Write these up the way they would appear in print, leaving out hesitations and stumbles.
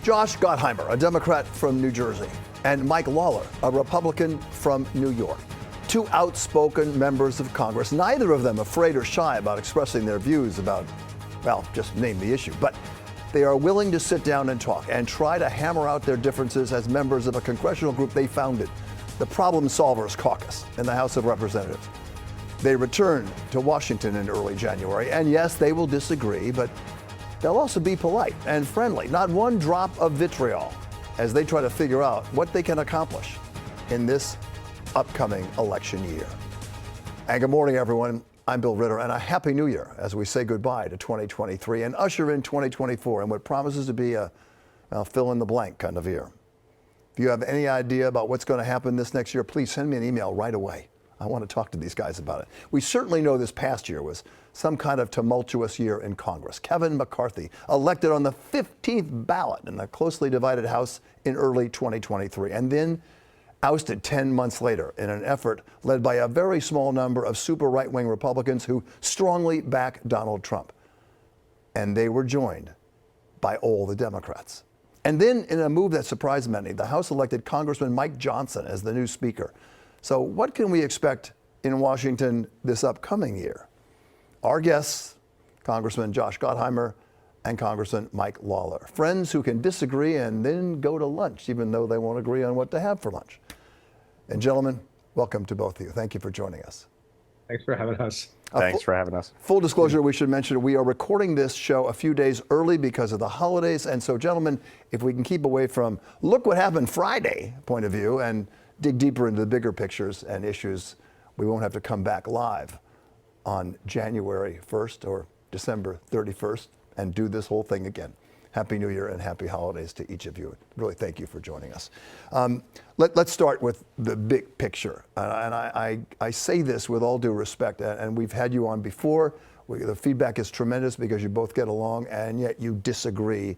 Josh Gottheimer, a Democrat from New Jersey, and Mike Lawler, a Republican from New York. Two outspoken members of Congress, neither of them afraid or shy about expressing their views about, well, just name the issue. But they are willing to sit down and talk and try to hammer out their differences as members of a congressional group they founded, the Problem Solvers Caucus in the House of Representatives. They returned to Washington in early January, and yes, they will disagree, but they'll also be polite and friendly, not one drop of vitriol, as they try to figure out what they can accomplish in this upcoming election year. And good morning, everyone. I'm Bill Ritter, and a Happy New Year as we say goodbye to 2023 and usher in 2024 and what promises to be a fill-in-the-blank kind of year. If you have any idea about what's going to happen this next year, please send me an email right away. I want to talk to these guys about it. We certainly know this past year was some kind of tumultuous year in Congress. Kevin McCarthy, elected on the 15th ballot in the closely divided House in early 2023, and then ousted 10 months later in an effort led by a very small number of super right-wing Republicans who strongly back Donald Trump. And they were joined by all the Democrats. And then, in a move that surprised many, the House elected Congressman Mike Johnson as the new Speaker. So what can we expect in Washington this upcoming year? Our guests, Congressman Josh Gottheimer and Congressman Mike Lawler, friends who can disagree and then go to lunch, even though they won't agree on what to have for lunch. And gentlemen, welcome to both of you. Thank you for joining us. Thanks for having us. Thanks for having us. Full disclosure, we should mention we are recording this show a few days early because of the holidays. And so, gentlemen, if we can keep away from look what happened Friday point of view and dig deeper into the bigger pictures and issues, we won't have to come back live on January 1st or December 31st and do this whole thing again. Happy New Year and happy holidays to each of you. Really, thank you for joining us. Let's start with the big picture. And I say this with all due respect, and we've had you on before. The feedback is tremendous because you both get along, and yet you disagree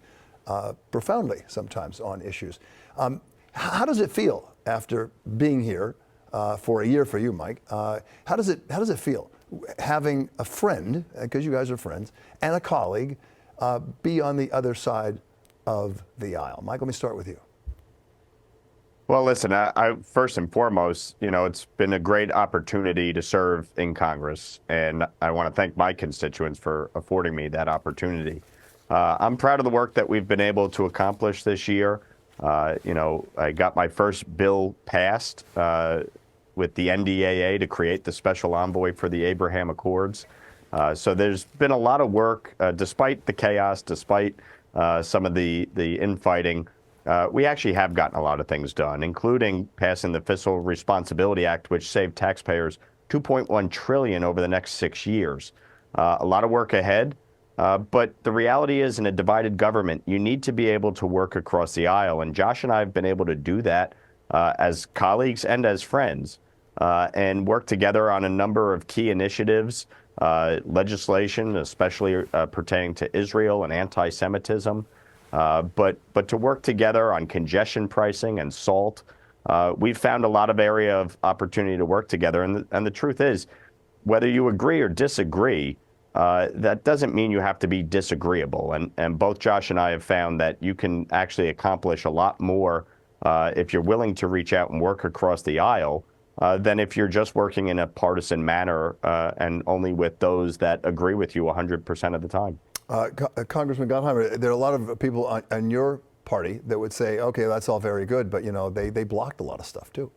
profoundly sometimes on issues. How does it feel after being here for a year for you, Mike? How does it feel having a friend, because you guys are friends, and a colleague be on the other side of the aisle? Mike, let me start with you. Well, listen, I first and foremost, it's been a great opportunity to serve in Congress, and I want to thank my constituents for affording me that opportunity. I'm proud of the work that we've been able to accomplish this year. I got my first bill passed with the NDAA to create the special envoy for the Abraham Accords. So there's been a lot of work, despite the chaos, despite some of the infighting. We actually have gotten a lot of things done, including passing the Fiscal Responsibility Act, which saved taxpayers $2.1 trillion over the next 6 years. A lot of work ahead. But the reality is, in a divided government, you need to be able to work across the aisle. And Josh and I have been able to do that as colleagues and as friends and work together on a number of key initiatives, legislation, especially pertaining to Israel and anti-Semitism, but to work together on congestion pricing and SALT. We've found a lot of area of opportunity to work together. And the truth is, whether you agree or disagree, that doesn't mean you have to be disagreeable. And both Josh and I have found that you can actually accomplish a lot more if you're willing to reach out and work across the aisle than if you're just working in a partisan manner and only with those that agree with you 100% of the time. Congressman Gottheimer, there are a lot of people on your party that would say, okay, that's all very good, but they blocked a lot of stuff too.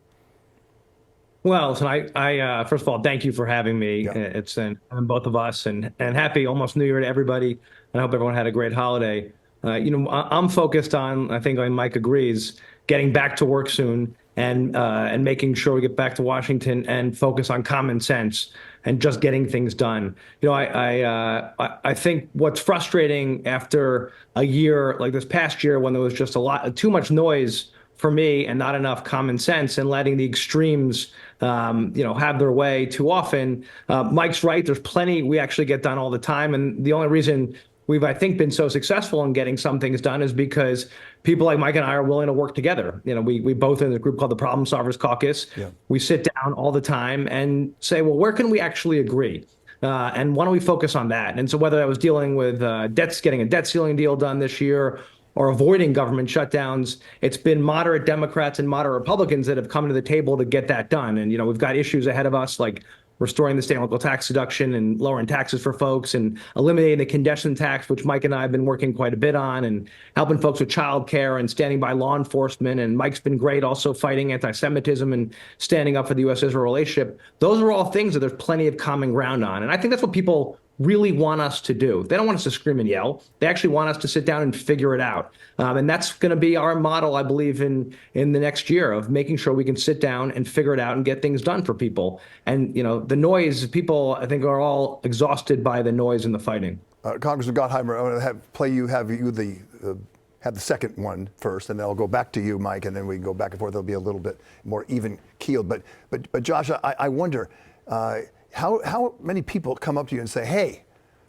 Well, so I first of all, thank you for having me. Yeah. It's on both of us, and happy almost New Year to everybody. And I hope everyone had a great holiday. I'm focused on, I think Mike agrees, getting back to work soon and making sure we get back to Washington and focus on common sense and just getting things done. I think what's frustrating after a year like this past year, when there was just too much noise for me and not enough common sense and letting the extremes, have their way too often. Mike's right. There's plenty we actually get done all the time. And the only reason we've, I think, been so successful in getting some things done is because people like Mike and I are willing to work together. We both in a group called the Problem Solvers Caucus. Yeah. We sit down all the time and say, well, where can we actually agree? And why don't we focus on that? And so whether I was dealing with getting a debt ceiling deal done this year, or avoiding government shutdowns, it's been moderate Democrats and moderate Republicans that have come to the table to get that done. And, we've got issues ahead of us like restoring the state and local tax deduction and lowering taxes for folks and eliminating the congestion tax, which Mike and I have been working quite a bit on, and helping folks with childcare and standing by law enforcement. And Mike's been great also fighting anti-Semitism and standing up for the U.S.-Israel relationship. Those are all things that there's plenty of common ground on. And I think that's what people really want us to do. They don't want us to scream and yell. They actually want us to sit down and figure it out. And that's going to be our model, I believe, in the next year, of making sure we can sit down and figure it out and get things done for people. And, the noise, people, I think, are all exhausted by the noise and the fighting. Congressman Gottheimer, I want to have the second one first, and then I'll go back to you, Mike, and then we can go back and forth. There'll be a little bit more even keeled. But Josh, I wonder, how many people come up to you and say, hey,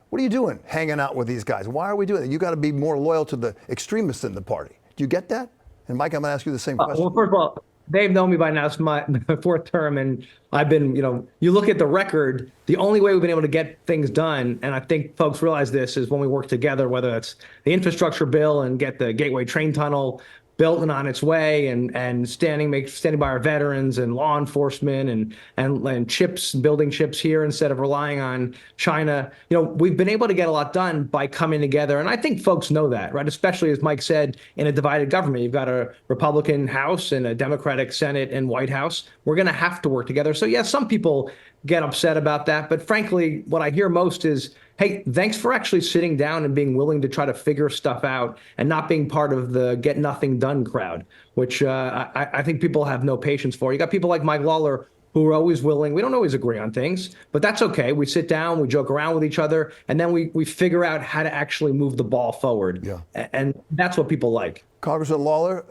what are you doing hanging out with these guys? Why are we doing that? You got to be more loyal to the extremists in the party. Do you get that? And Mike, I'm going to ask you the same question. Well, first of all, they've known me by now. It's my fourth term, and I've been, you look at the record, the only way we've been able to get things done, and I think folks realize this, is when we work together, whether it's the infrastructure bill and get the Gateway train tunnel built and on its way, and standing by our veterans and law enforcement and chips, building chips here instead of relying on China. We've been able to get a lot done by coming together. And I think folks know that, right? Especially, as Mike said, in a divided government. You've got a Republican House and a Democratic Senate and White House. We're going to have to work together. So, yeah, some people get upset about that. But frankly, what I hear most is, hey, thanks for actually sitting down and being willing to try to figure stuff out and not being part of the get nothing done crowd, which I think people have no patience for. You got people like Mike Lawler who are always willing. We don't always agree on things, but that's okay. We sit down, we joke around with each other, and then we figure out how to actually move the ball forward. Yeah. And that's what people like. Congressman Lawler,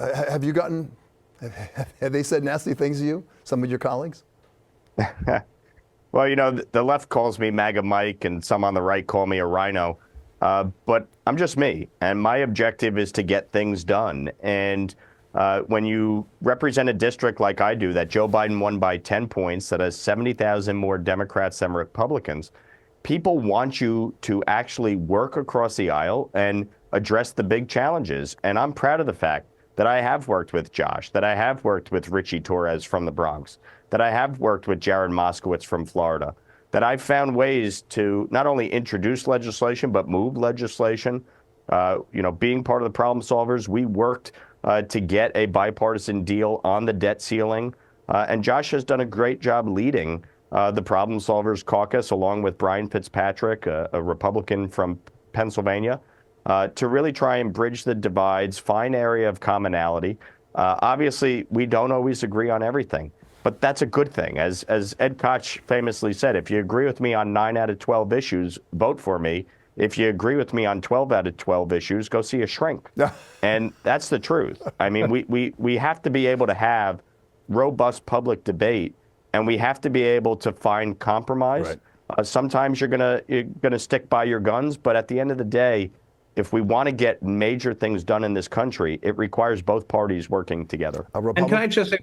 have they said nasty things to you, some of your colleagues? Well, the left calls me MAGA Mike, and some on the right call me a rhino. But I'm just me, and my objective is to get things done. And when you represent a district like I do, that Joe Biden won by 10 points, that has 70,000 more Democrats than Republicans, people want you to actually work across the aisle and address the big challenges. And I'm proud of the fact that I have worked with Josh, that I have worked with Richie Torres from the Bronx, that I have worked with Jared Moskowitz from Florida, that I've found ways to not only introduce legislation, but move legislation. Being part of the problem solvers, we worked to get a bipartisan deal on the debt ceiling. And Josh has done a great job leading the Problem Solvers Caucus, along with Brian Fitzpatrick, a Republican from Pennsylvania, to really try and bridge the divides, find area of commonality. Obviously, we don't always agree on everything, but that's a good thing. As Ed Koch famously said, if you agree with me on 9 out of 12 issues, vote for me. If you agree with me on 12 out of 12 issues, go see a shrink. And that's the truth. I mean, we have to be able to have robust public debate, and we have to be able to find compromise. Right. Sometimes you're gonna stick by your guns, but at the end of the day, if we want to get major things done in this country, it requires both parties working together. And can I just say,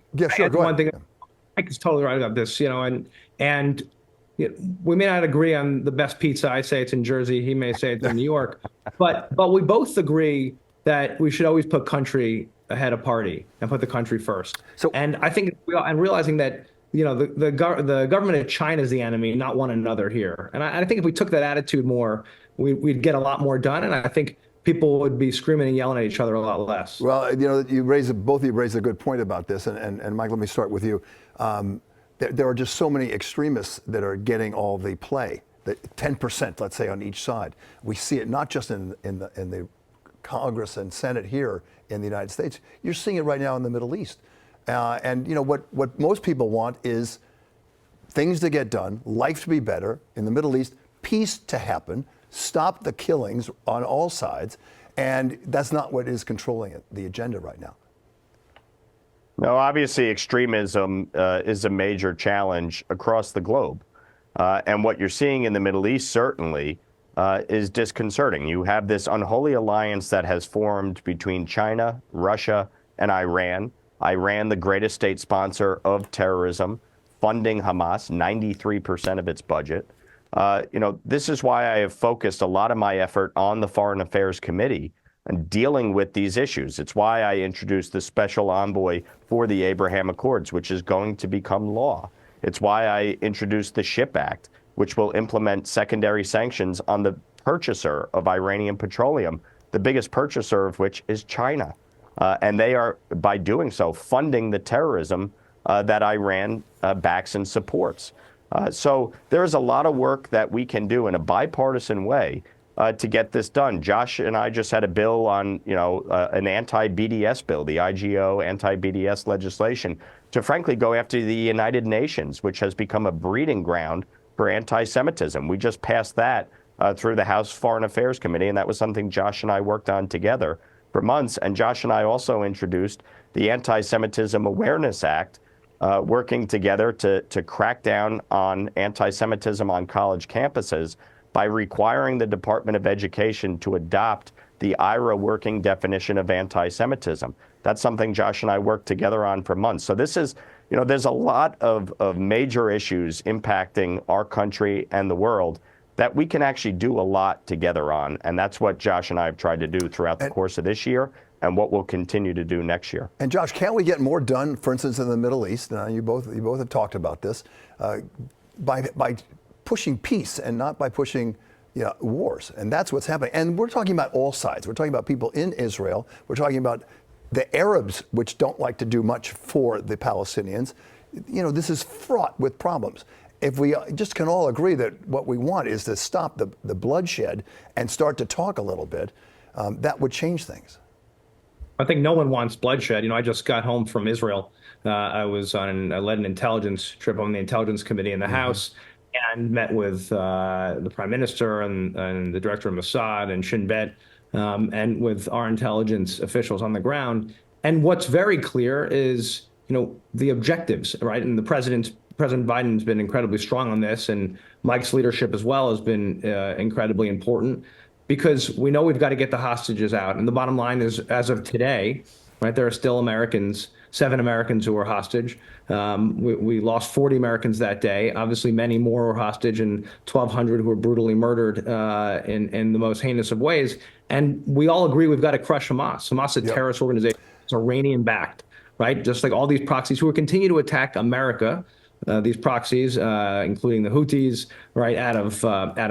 go one ahead. thing? Mike is totally right about this, and we may not agree on the best pizza. I say it's in Jersey. He may say it's in New York, but we both agree that we should always put country ahead of party and put the country first. And I think and realizing that the government of China is the enemy, not one another here. And I think if we took that attitude more, we'd get a lot more done. And I think people would be screaming and yelling at each other a lot less. Well, both of you raised a good point about this. And Mike, let me start with you. There are just so many extremists that are getting all the play. The 10%, let's say, on each side. We see it not just in the Congress and Senate here in the United States. You're seeing it right now in the Middle East. And what most people want is things to get done, life to be better in the Middle East, peace to happen, stop the killings on all sides, and that's not what is controlling the agenda right now. No, obviously extremism is a major challenge across the globe. And what you're seeing in the Middle East certainly is disconcerting. You have this unholy alliance that has formed between China, Russia, and Iran. Iran, the greatest state sponsor of terrorism, funding Hamas, 93% of its budget. This is why I have focused a lot of my effort on the Foreign Affairs Committee and dealing with these issues. It's why I introduced the special envoy for the Abraham Accords, which is going to become law. It's why I introduced the SHIP Act, which will implement secondary sanctions on the purchaser of Iranian petroleum, the biggest purchaser of which is China. And they are, by doing so, funding the terrorism that Iran backs and supports. So there is a lot of work that we can do in a bipartisan way to get this done. Josh and I just had a bill on, an anti-BDS bill, the IGO anti-BDS legislation, to frankly go after the United Nations, which has become a breeding ground for anti-Semitism. We just passed that through the House Foreign Affairs Committee, and that was something Josh and I worked on together for months. And Josh and I also introduced the Anti-Semitism Awareness Act, working together to crack down on anti-Semitism on college campuses by requiring the Department of Education to adopt the IRA working definition of anti-Semitism. That's something Josh and I worked together on for months. So this is, there's a lot of major issues impacting our country and the world that we can actually do a lot together on. And that's what Josh and I have tried to do throughout the course of this year and what we'll continue to do next year. And Josh, can't we get more done, for instance, in the Middle East? You both have talked about this, by pushing peace and not by pushing wars. And that's what's happening. And we're talking about all sides. We're talking about people in Israel. We're talking about the Arabs, which don't like to do much for the Palestinians. This is fraught with problems. If we just can all agree that what we want is to stop the bloodshed and start to talk a little bit, that would change things. I think no one wants bloodshed. I just got home from Israel. I led an intelligence trip on the Intelligence Committee in the House and met with the Prime Minister and the Director of Mossad and Shin Bet, and with our intelligence officials on the ground. And what's very clear is, the objectives, right? And President Biden's been incredibly strong on this, and Mike's leadership as well has been incredibly important, because we know we've got to get the hostages out. And the bottom line is, as of today, right, there are still 7 Americans who are hostage. We lost 40 Americans that day. Obviously, many more were hostage, and 1,200 who were brutally murdered in the most heinous of ways. And we all agree we've got to crush Hamas. Hamas is a terrorist organization. It's Iranian-backed, right? Just like all these proxies who will continue to attack America. These proxies, including the Houthis, right, out of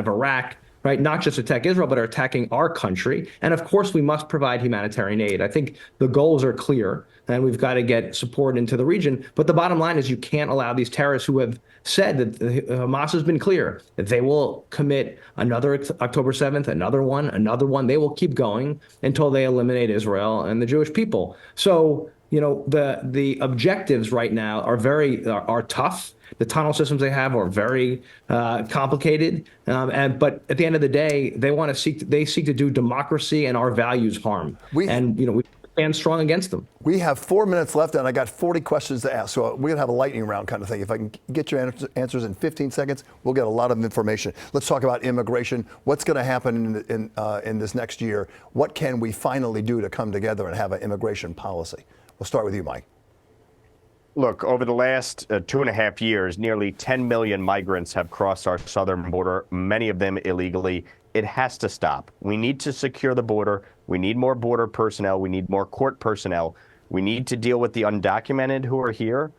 Iraq, right, not just attack Israel, but are attacking our country. And of course, we must provide humanitarian aid. I think the goals are clear, and we've got to get support into the region. But the bottom line is you can't allow these terrorists who have said that Hamas has been clear that they will commit another October 7th, another one. They will keep going until they eliminate Israel and the Jewish people. So, the objectives right now are tough. The tunnel systems they have are very complicated. But at the end of the day, they seek to do democracy and our values harm. We stand strong against them. We have 4 minutes left, and I got 40 questions to ask. So we're gonna have a lightning round kind of thing. If I can get your answers in 15 seconds, we'll get a lot of information. Let's talk about immigration. What's going to happen in this next year? What can we finally do to come together and have an immigration policy? We'll start with you, Mike. Look, over the last 2.5 years, nearly 10 million migrants have crossed our southern border, many of them illegally. It has to stop. We need to secure the border. We need more border personnel. We need more court personnel. We need to deal with the undocumented who are here.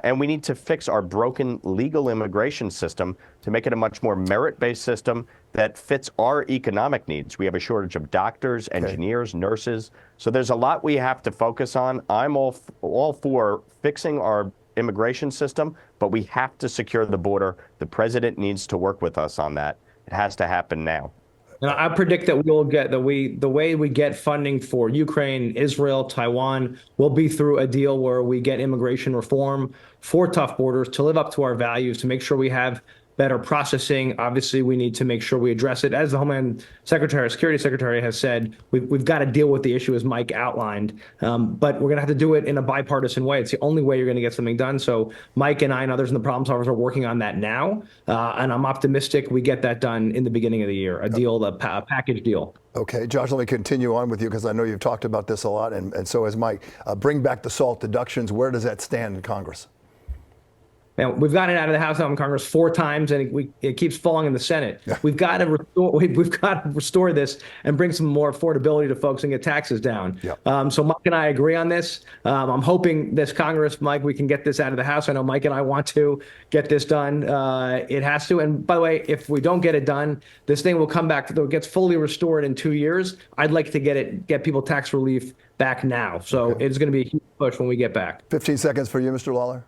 And we need to fix our broken legal immigration system to make it a much more merit-based system that fits our economic needs. We have a shortage of doctors, engineers, nurses. So there's a lot we have to focus on. I'm all for fixing our immigration system, but we have to secure the border. The president needs to work with us on that. It has to happen now. And I predict that the way we get funding for Ukraine, Israel, Taiwan will be through a deal where we get immigration reform for tough borders to live up to our values, to make sure we have better processing. Obviously, we need to make sure we address it. As the Homeland Secretary, Security Secretary has said, we've got to deal with the issue as Mike outlined. But we're going to have to do it in a bipartisan way. It's the only way you're going to get something done. So Mike and I and others in the problem solvers are working on that now. And I'm optimistic we get that done in the beginning of the year, a package deal. Okay, Josh, let me continue on with you because I know you've talked about this a lot, and so has Mike. Bring back the SALT deductions. Where does that stand in Congress? And we've gotten it out of the House and Congress 4 times, and it keeps falling in the Senate. Yeah. We've got to restore this and bring some more affordability to folks and get taxes down. Yeah. So Mike and I agree on this. I'm hoping this Congress, Mike, we can get this out of the House. I know Mike and I want to get this done. It has to. And by the way, if we don't get it done, this thing will come back. Though it gets fully restored in 2 years, I'd like to get people tax relief back now. So it's going to be a huge push when we get back. 15 seconds for you, Mr. Lawler.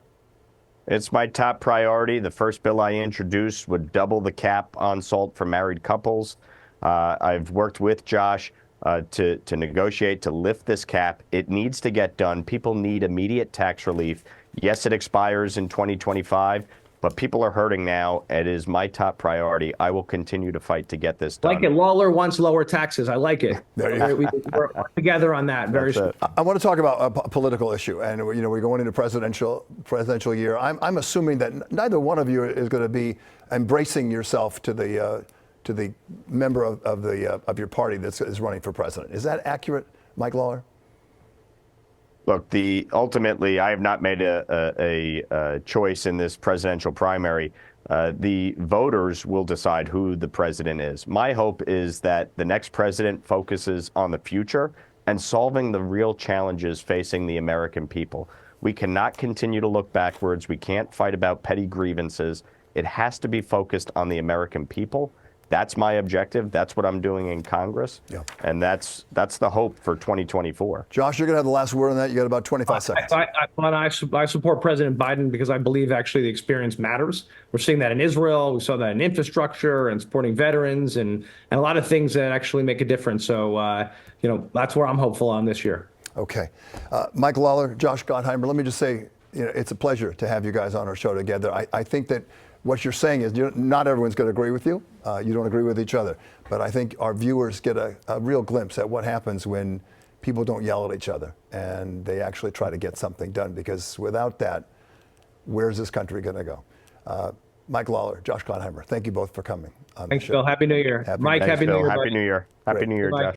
It's my top priority. The first bill I introduced would double the cap on SALT for married couples. I've worked with Josh to negotiate to lift this cap. It needs to get done. People need immediate tax relief. Yes, it expires in 2025, but people are hurting now. It is my top priority. I will continue to fight to get this done. Like it. Lawler wants lower taxes. I like it. There you go. We're together on that. Very soon. I want to talk about a political issue, and we're going into presidential year. I'm assuming that neither one of you is going to be embracing yourself to the member of your party that is running for president. Is that accurate, Mike Lawler? Look, ultimately, I have not made a choice in this presidential primary. The voters will decide who the president is. My hope is that the next president focuses on the future and solving the real challenges facing the American people. We cannot continue to look backwards. We can't fight about petty grievances. It has to be focused on the American people. That's my objective. That's what I'm doing in Congress. Yeah. And that's the hope for 2024. Josh, you're going to have the last word on that. You got about 25 seconds. I support President Biden because I believe actually the experience matters. We're seeing that in Israel. We saw that in infrastructure and supporting veterans and a lot of things that actually make a difference. So, that's where I'm hopeful on this year. Okay. Mike Lawler, Josh Gottheimer, let me just say, it's a pleasure to have you guys on our show together. I think that what you're saying is not everyone's going to agree with you. You don't agree with each other. But I think our viewers get a real glimpse at what happens when people don't yell at each other and they actually try to get something done. Because without that, where's this country going to go? Mike Lawler, Josh Gottheimer, thank you both for coming on Thanks, the show. Bill. Happy New Year. Mike, Thanks, Happy New Bill. Year. Happy buddy. New Year. Happy New Year, Bye. Josh.